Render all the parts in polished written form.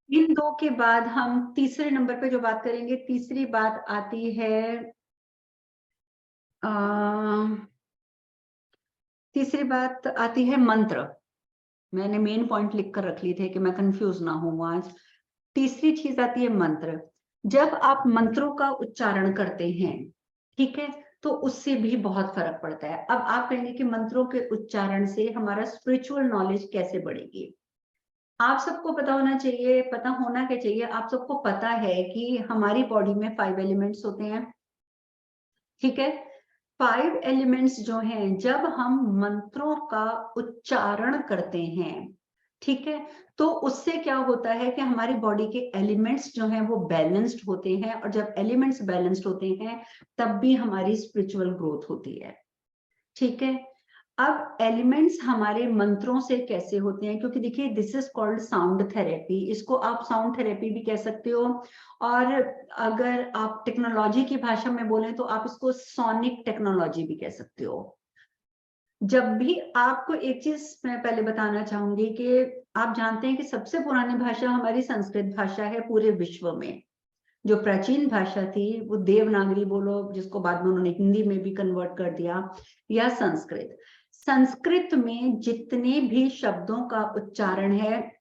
इन दो के बाद हम तीसरे नंबर पे जो बात करेंगे, तीसरी बात आती है तीसरी बात आती है मंत्र। मैंने मेन पॉइंट लिख कर रख लिए थे कि मैं कंफ्यूज ना हूं आज। तीसरी चीज आती है मंत्र। जब आप मंत्रों का उच्चारण करते हैं, ठीक है, तो उससे भी बहुत फर्क पड़ता है। अब आप कहेंगे कि मंत्रों के उच्चारण से हमारा स्पिरिचुअल नॉलेज कैसे बढ़ेगी। आप सबको पता होना चाहिए, पता होना क्या चाहिए, आप सबको पता है कि हमारी बॉडी में 5 एलिमेंट्स होते हैं, ठीक है। 5 एलिमेंट्स जो हैं, जब हम मंत्रों का उच्चारण करते हैं, ठीक है, तो उससे क्या होता है कि हमारी बॉडी के एलिमेंट्स जो हैं वो बैलेंस्ड होते हैं, और जब एलिमेंट्स बैलेंस्ड होते हैं तब भी हमारी स्पिरिचुअल ग्रोथ होती है, ठीक है। अब एलिमेंट्स हमारे मंत्रों से कैसे होते हैं, क्योंकि देखिए this is called sound therapy, इसको आप साउंड थेरेपी भी कह सकते हो, और अगर आप टेक्नोलॉजी की भाषा में बोलें तो आप इसको सोनिक टेक्नोलॉजी भी कह सकते हो। जब भी आपको एक चीज मैं पहले बताना चाहूंगी कि आप जानते हैं कि सबसे पुरानी भाषा हमारी संस्कृत भाषा है पूरे विश्व में। जो प्राचीन भाषा थी वो देवनागरी बोलो, जिसको बाद में उन्होंने हिंदी में भी कन्वर्ट कर दिया, या संस्कृत। संस्कृत में जितने भी शब्दों का उच्चारण है,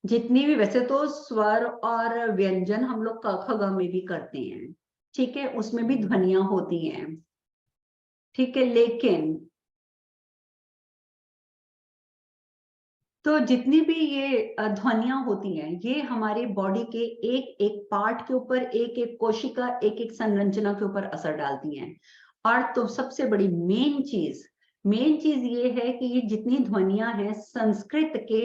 जितनी भी, वैसे तो स्वर और व्यंजन हम लोग क ख ग में भी करते हैं, ठीक है, उसमें भी ध्वनियां होती हैं, ठीक है, लेकिन तो जितनी भी ये ध्वनियां होती हैं, ये हमारे बॉडी के एक एक पार्ट के ऊपर, एक एक कोशिका, एक एक संरचना के ऊपर असर डालती हैं। और तो सबसे बड़ी मेन चीज ये है कि ये जितनी ध्वनियां हैं, संस्कृत के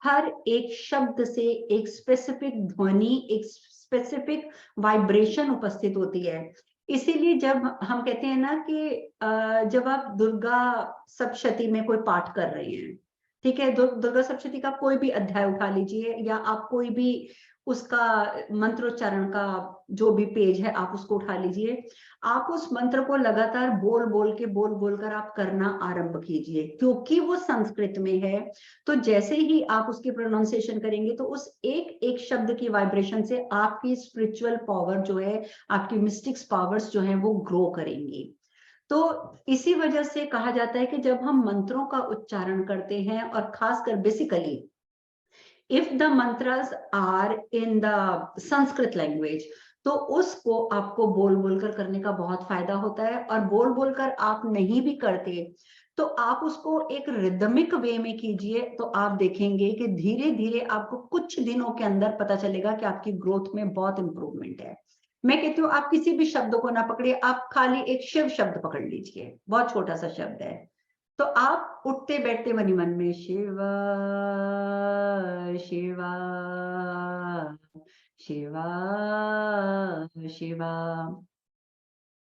हर एक शब्द से एक स्पेसिफिक ध्वनि, एक स्पेसिफिक वाइब्रेशन उपस्थित होती है। इसीलिए जब हम कहते हैं ना कि जब आप दुर्गा सप्तशती में कोई पाठ कर रहे हैं, ठीक है, दुर्गा सप्तशती का कोई भी अध्याय उठा लीजिए, या आप कोई भी उसका मंत्रोच्चारण का जो भी पेज है आप उसको उठा लीजिए, आप उस मंत्र को लगातार बोल बोल कर आप करना आरंभ कीजिए, क्योंकि वो संस्कृत में है। तो जैसे ही आप उसकी प्रोनाउंसिएशन करेंगे तो उस एक एक शब्द की वाइब्रेशन से आपकी स्पिरिचुअल पावर जो है, आपकी मिस्टिक्स पावर्स जो है वो ग्रो करेंगी। तो इसी वजह से कहा जाता है कि जब हम मंत्रों का उच्चारण करते हैं, और खासकर basically if the mantras are in the Sanskrit language, तो उसको आपको बोल बोलकर करने का बहुत फायदा होता है। और बोल बोलकर आप नहीं भी करते तो आप उसको एक रिदमिक वे में कीजिए, तो आप देखेंगे कि धीरे धीरे आपको कुछ दिनों के अंदर पता चलेगा कि आपकी ग्रोथ में बहुत इंप्रूवमेंट है। मैं कहती हूँ आप किसी भी शब्द को ना पकड़िए, आप खाली एक शिव शब्द पकड़ लीजिए, बहुत छोटा सा शब्द है, तो आप उठते बैठते मनी मन में शिवा शिवा शिवा शिवा,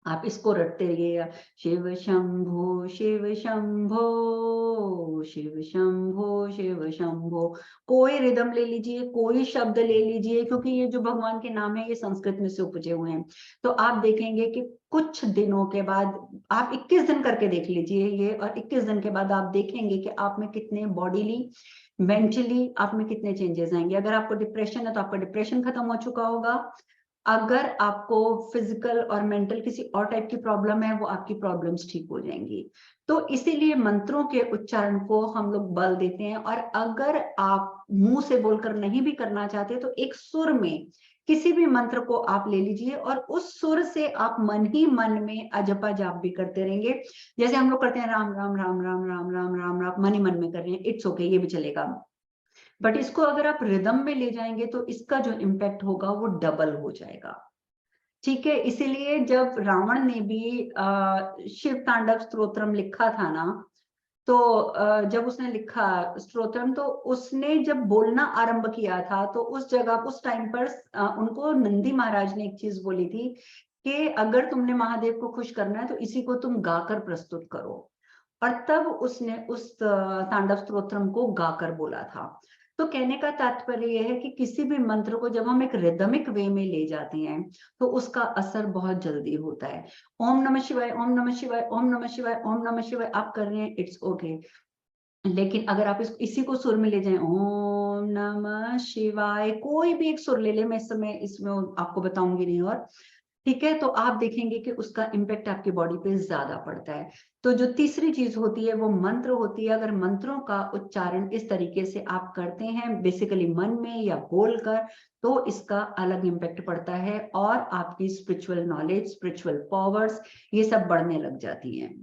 आप इसको रटते रहिएगा, शिव शंभो शिव शंभो शिव शंभो शिव शंभो। कोई रिदम ले लीजिए, कोई शब्द ले लीजिए, क्योंकि ये जो भगवान के नाम है ये संस्कृत में से उपजे हुए हैं। तो आप देखेंगे कि कुछ दिनों के बाद, आप 21 दिन करके देख लीजिए ये, और 21 दिन के बाद आप देखेंगे कि आप में कितने बॉडीली मेंटली आप में कितने चेंजेस आएंगे। अगर आपको डिप्रेशन है तो आपका डिप्रेशन खत्म हो चुका होगा, अगर आपको फिजिकल और मेंटल किसी और टाइप की प्रॉब्लम है वो आपकी प्रॉब्लम्स ठीक हो जाएंगी। तो इसीलिए मंत्रों के उच्चारण को हम लोग बल देते हैं। और अगर आप मुंह से बोलकर नहीं भी करना चाहते तो एक सुर में किसी भी मंत्र को आप ले लीजिए, और उस सुर से आप मन ही मन में अजपा जाप भी करते रहेंगे। जैसे हम लोग करते हैं राम राम राम राम राम राम राम राम, मन ही मन में कर रहे हैं, इट्स ओके, ये भी चलेगा। बट इसको अगर आप रिदम में ले जाएंगे तो इसका जो इम्पैक्ट होगा वो डबल हो जाएगा, ठीक है। इसीलिए जब रावण ने भी शिव तांडव स्तोत्रम लिखा था ना, तो जब उसने लिखा स्तोत्रम, तो उसने जब बोलना आरंभ किया था तो उस जगह उस टाइम पर उनको नंदी महाराज ने एक चीज बोली थी कि अगर तुमने महादेव को खुश करना है तो इसी को तुम गाकर प्रस्तुत करो। और तब उसने उस तांडव स्तोत्रम को गाकर बोला था। तो कहने का तात्पर्य यह है कि किसी भी मंत्र को जब हम एक रिदमिक वे में ले जाते हैं तो उसका असर बहुत जल्दी होता है। ओम नमः शिवाय, ओम नमः शिवाय, ओम नमः शिवाय, ओम नमः शिवाय आप कर रहे हैं, इट्स ओके। लेकिन अगर आप इसी को सुर में ले जाएं, ओम ओम नमः शिवाय, कोई भी एक सुर ले ले, मैं इस समय इसमें आपको बताऊंगी नहीं। और ठीक है, तो आप देखेंगे कि उसका इम्पैक्ट आपकी बॉडी पे ज्यादा पड़ता है। तो जो तीसरी चीज होती है वो मंत्र होती है। अगर मंत्रों का उच्चारण इस तरीके से आप करते हैं बेसिकली मन में या बोलकर, तो इसका अलग इम्पैक्ट पड़ता है और आपकी स्पिरिचुअल नॉलेज, स्पिरिचुअल पावर्स, ये सब बढ़ने लग जाती हैं।